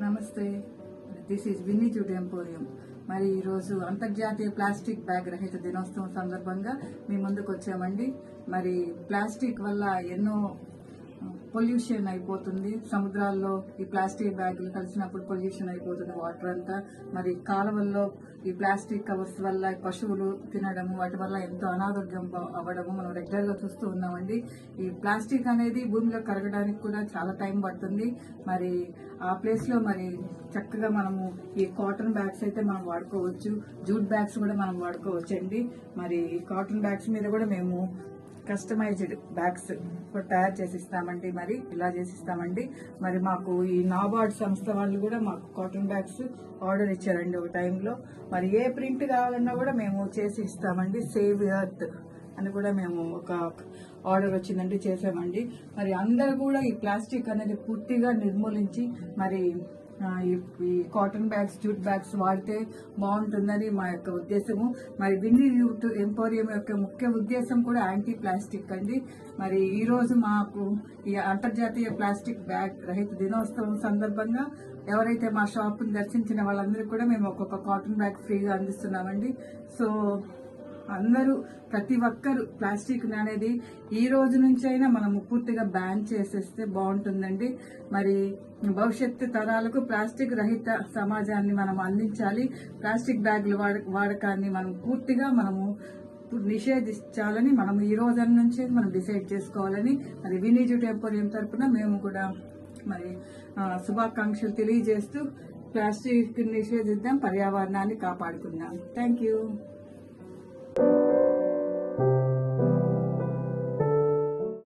నమస్తే, this is Vinny Jute Emporium. మరి ఈరోజు అంతర్జాతీయ ప్లాస్టిక్ బ్యాగ్ రహిత దినోత్సవం సందర్భంగా మీ ముందుకు వచ్చామండి. మరి ప్లాస్టిక్ వల్ల ఎన్నో పొల్యూషన్ అయిపోతుంది. సముద్రాల్లో ఈ ప్లాస్టిక్ బ్యాగులు కలిసినప్పుడు పొల్యూషన్ అయిపోతుంది వాటర్ అంతా. మరి కాలువల్లో ఈ ప్లాస్టిక్ కవర్స్ వల్ల పశువులు తినడము, వాటి వల్ల ఎంతో అనారోగ్యం అవ్వడము మనం రెగ్యులర్ గా చూస్తూ ఉన్నామండి. ఈ ప్లాస్టిక్ అనేది భూమిలో కరగడానికి కూడా చాలా టైం పడుతుంది. మరి ఆ ప్లేస్ లో మరి చక్కగా మనము ఈ కాటన్ బ్యాగ్స్ అయితే మనం వాడుకోవచ్చు, జూట్ బ్యాగ్స్ కూడా మనం వాడుకోవచ్చు అండి. మరి కాటన్ బ్యాగ్స్ మీద కూడా మేము కస్టమైజ్డ్ బ్యాగ్స్ తయారు చేసిస్తామండి. మరి ఇలా చేసిస్తామండి. మరి మాకు ఈ నాబార్డ్ సంస్థ వాళ్ళు కూడా మాకు కాటన్ బ్యాగ్స్ ఆర్డర్ ఇచ్చారండి ఒక టైంలో. మరి ఏ ప్రింట్ కావాలన్నా కూడా మేము చేసి ఇస్తామండి. సేవ్ ఎర్త్ అని కూడా మేము ఒక ఆర్డర్ వచ్చిందండి, చేసామండి. మరి అందరూ కూడా ఈ ప్లాస్టిక్ అనేది పూర్తిగా నిర్మూలించి మరి ఈ కాటన్ బ్యాగ్స్, జూట్ బ్యాగ్స్ వాడితే బాగుంటుందని మా యొక్క ఉద్దేశము. మరి విన్నీ జూట్ ఎంపోరియం యొక్క ముఖ్య ఉద్దేశం కూడా యాంటీ ప్లాస్టిక్ అండి. మరి ఈ రోజు మాకు ఈ అంతర్జాతీయ ప్లాస్టిక్ బ్యాగ్ రహిత దినోత్సవం సందర్భంగా ఎవరైతే మా షాప్ని దర్శించిన వాళ్ళందరికీ కూడా మేము ఒక్కొక్క కాటన్ బ్యాగ్ ఫ్రీగా అందిస్తున్నామండి. సో అందరూ ప్రతి ఒక్కరు ప్లాస్టిక్ అనేది ఈ రోజు నుంచైనా మనము పూర్తిగా బ్యాన్ చేసేస్తే బాగుంటుందండి. మరి భవిష్యత్తు తరాలకు ప్లాస్టిక్ రహిత సమాజాన్ని మనం అందించాలి. ప్లాస్టిక్ బ్యాగుల వాడకాన్ని మనం పూర్తిగా నిషేధించాలని మనం ఈ రోజు నుంచే మనం డిసైడ్ చేసుకోవాలని మరి విన్నీ జూట్ ఎంపోరియం తరపున మేము కూడా మరి శుభాకాంక్షలు తెలియజేస్తూ ప్లాస్టిక్ నిషేధిద్దాం, పర్యావరణాన్ని కాపాడుకుందాం. Thank you.